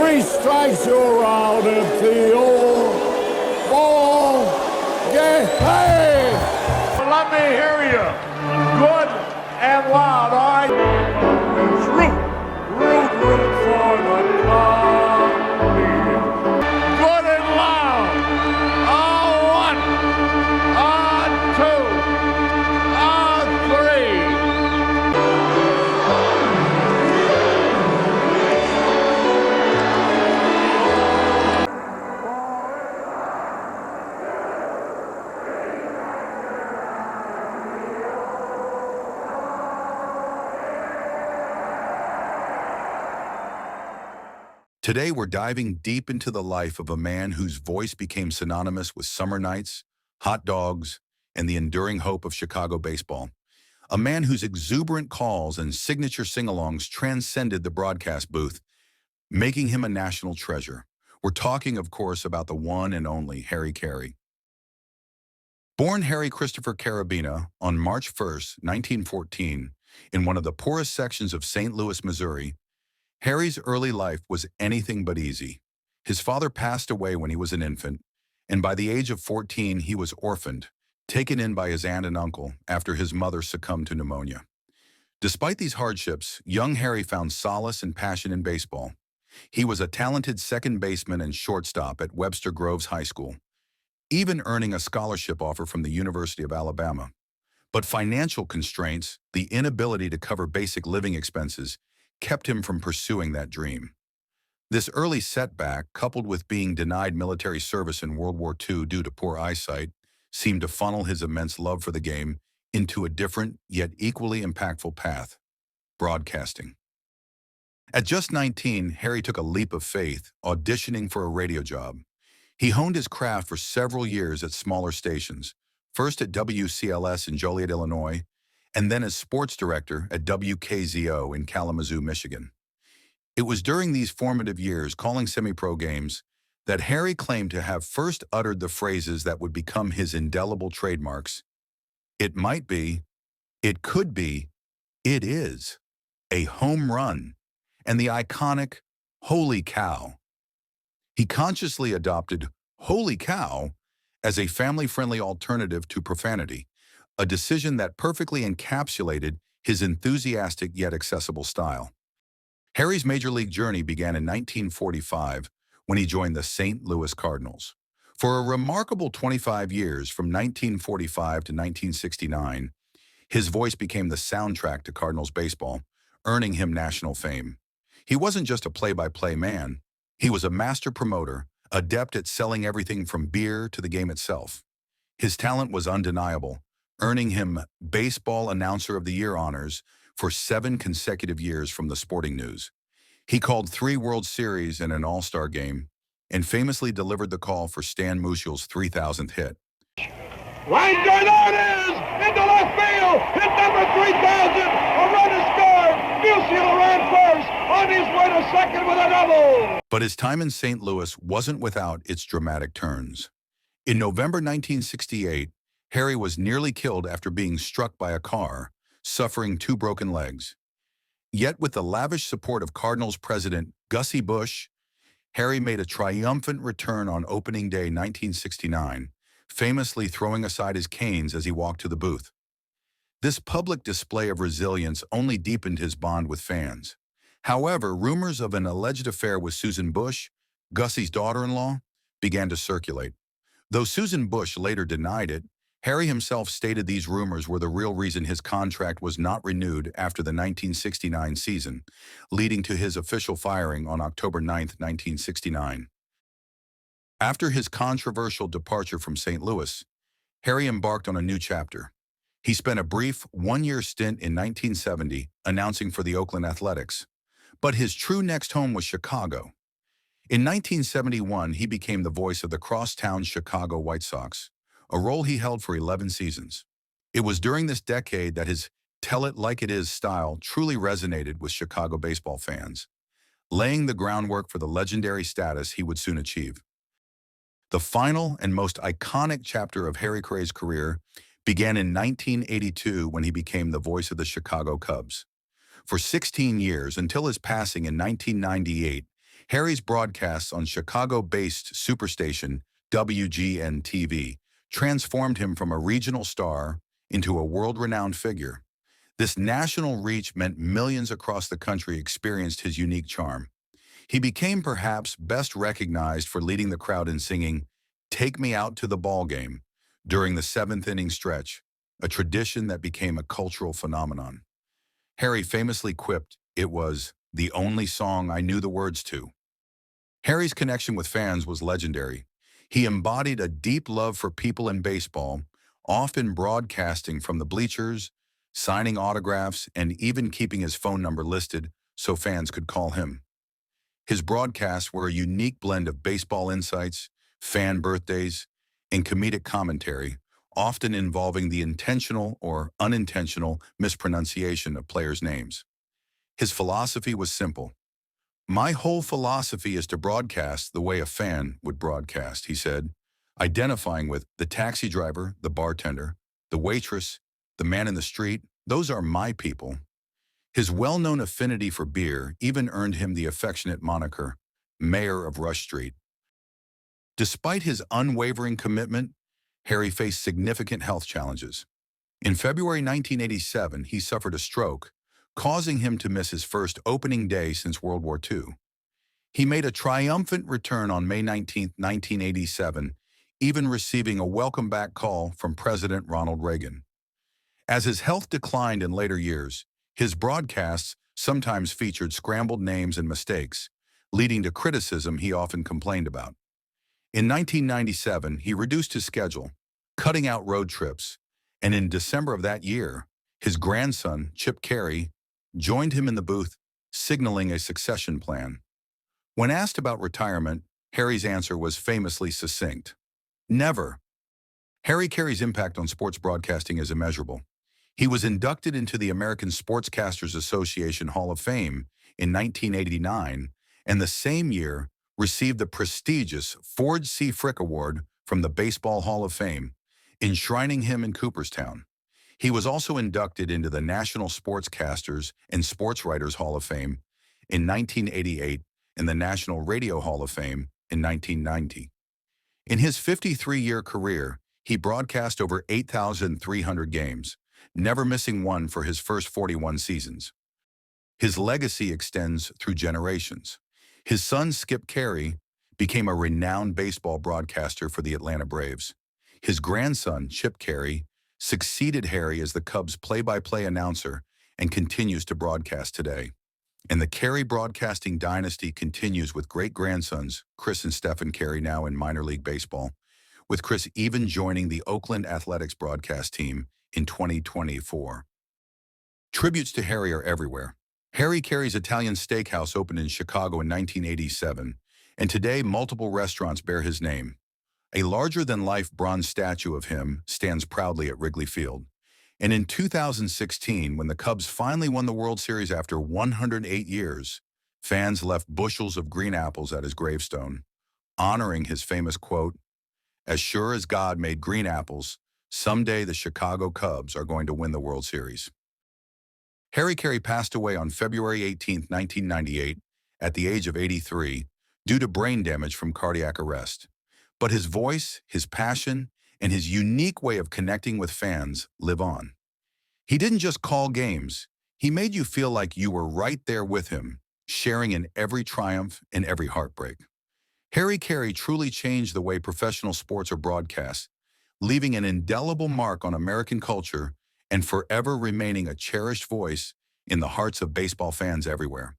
Three strikes, you're out at the old ball game. Hey! Let me hear you. Good and loud, all right? Root for the Cubbies. Good and loud. One, two, three. Today, we're diving deep into the life of a man whose voice became synonymous with summer nights, hot dogs, and the enduring hope of Chicago baseball. A man whose exuberant calls and signature sing-alongs transcended the broadcast booth, making him a national treasure. We're talking, of course, about the one and only Harry Caray. Born Harry Christopher Carabina on March 1st, 1914, in one of the poorest sections of St. Louis, Missouri, Harry's early life was anything but easy. His father passed away when he was an infant, and by the age of 14 he was orphaned, taken in by his aunt and uncle after his mother succumbed to pneumonia. Despite these hardships, young Harry found solace and passion in baseball. He was a talented second baseman and shortstop at Webster Groves High School, even earning a scholarship offer from the University of Alabama. But financial constraints, the inability to cover basic living expenses, kept him from pursuing that dream. This early setback, coupled with being denied military service in World War II due to poor eyesight, seemed to funnel his immense love for the game into a different yet equally impactful path: broadcasting. At just 19, Harry took a leap of faith, auditioning for a radio job. He honed his craft for several years at smaller stations, first at WCLS in Joliet, Illinois, and then as sports director at WKZO in Kalamazoo, Michigan. It was during these formative years, calling semi-pro games, that Harry claimed to have first uttered the phrases that would become his indelible trademarks. It might be, it could be, it is a home run, and the iconic holy cow. He consciously adopted holy cow as a family-friendly alternative to profanity, a decision that perfectly encapsulated his enthusiastic yet accessible style. Harry's major league journey began in 1945 when he joined the St. Louis Cardinals. For a remarkable 25 years, from 1945 to 1969, his voice became the soundtrack to Cardinals baseball, earning him national fame. He wasn't just a play-by-play man. He was a master promoter, adept at selling everything from beer to the game itself. His talent was undeniable, earning him Baseball Announcer of the Year honors for 7 consecutive years from the Sporting News. He called 3 World Series and an All-Star game, and famously delivered the call for Stan Musial's 3,000th hit. Line drive, there it is! Into left field! Hit number 3,000! A run is scored! Musial ran first! On his way to second with a double! But his time in St. Louis wasn't without its dramatic turns. In November 1968, Harry was nearly killed after being struck by a car, suffering 2 broken legs. Yet with the lavish support of Cardinals president Gussie Busch, Harry made a triumphant return on opening day 1969, famously throwing aside his canes as he walked to the booth. This public display of resilience only deepened his bond with fans. However, rumors of an alleged affair with Susan Busch, Gussie's daughter-in-law, began to circulate. Though Susan Busch later denied it, Harry himself stated these rumors were the real reason his contract was not renewed after the 1969 season, leading to his official firing on October 9, 1969. After his controversial departure from St. Louis, Harry embarked on a new chapter. He spent a brief 1-year stint in 1970 announcing for the Oakland Athletics, but his true next home was Chicago. In 1971, he became the voice of the crosstown Chicago White Sox, a role he held for 11 seasons. It was during this decade that his "tell it like it is" style truly resonated with Chicago baseball fans, laying the groundwork for the legendary status he would soon achieve. The final and most iconic chapter of Harry Caray's career began in 1982 when he became the voice of the Chicago Cubs. For 16 years, until his passing in 1998, Harry's broadcasts on Chicago-based superstation WGN-TV transformed him from a regional star into a world-renowned figure. This national reach meant millions across the country experienced his unique charm. He became perhaps best recognized for leading the crowd in singing "Take Me Out to the Ball Game" during the seventh-inning stretch, a tradition that became a cultural phenomenon. Harry famously quipped, "It was the only song I knew the words to." Harry's connection with fans was legendary. He embodied a deep love for people in baseball, often broadcasting from the bleachers, signing autographs, and even keeping his phone number listed so fans could call him. His broadcasts were a unique blend of baseball insights, fan birthdays, and comedic commentary, often involving the intentional or unintentional mispronunciation of players' names. His philosophy was simple. "My whole philosophy is to broadcast the way a fan would broadcast," he said, identifying with the taxi driver, the bartender, the waitress, the man in the street. "Those are my people." His well-known affinity for beer even earned him the affectionate moniker, Mayor of Rush Street. Despite his unwavering commitment, Harry faced significant health challenges. In February 1987, he suffered a stroke, causing him to miss his first opening day since World War II. He made a triumphant return on May 19, 1987, even receiving a welcome-back call from President Ronald Reagan. As his health declined in later years, his broadcasts sometimes featured scrambled names and mistakes, leading to criticism he often complained about. In 1997, he reduced his schedule, cutting out road trips, and in December of that year, his grandson, Chip Caray, joined him in the booth, signaling a succession plan. When asked about retirement, Harry's answer was famously succinct: "Never." Harry Caray's impact on sports broadcasting is immeasurable. He was inducted into the American Sportscasters Association Hall of Fame in 1989, and the same year received the prestigious Ford C. Frick Award from the Baseball Hall of Fame, enshrining him in Cooperstown. He was also inducted into the National Sportscasters and Sports Writers Hall of Fame in 1988 and the National Radio Hall of Fame in 1990. In his 53-year career, he broadcast over 8,300 games, never missing one for his first 41 seasons. His legacy extends through generations. His son, Skip Caray, became a renowned baseball broadcaster for the Atlanta Braves. His grandson, Chip Caray, succeeded Harry as the Cubs' play-by-play announcer and continues to broadcast today. And the Caray broadcasting dynasty continues with great-grandsons, Chris and Stephen Caray, now in minor league baseball, with Chris even joining the Oakland Athletics broadcast team in 2024. Tributes to Harry are everywhere. Harry Caray's Italian Steakhouse opened in Chicago in 1987, and today multiple restaurants bear his name. A larger-than-life bronze statue of him stands proudly at Wrigley Field. And in 2016, when the Cubs finally won the World Series after 108 years, fans left bushels of green apples at his gravestone, honoring his famous quote, "As sure as God made green apples, someday the Chicago Cubs are going to win the World Series." Harry Caray passed away on February 18, 1998, at the age of 83, due to brain damage from cardiac arrest. But his voice, his passion, and his unique way of connecting with fans live on. He didn't just call games. He made you feel like you were right there with him, sharing in every triumph and every heartbreak. Harry Caray truly changed the way professional sports are broadcast, leaving an indelible mark on American culture and forever remaining a cherished voice in the hearts of baseball fans everywhere.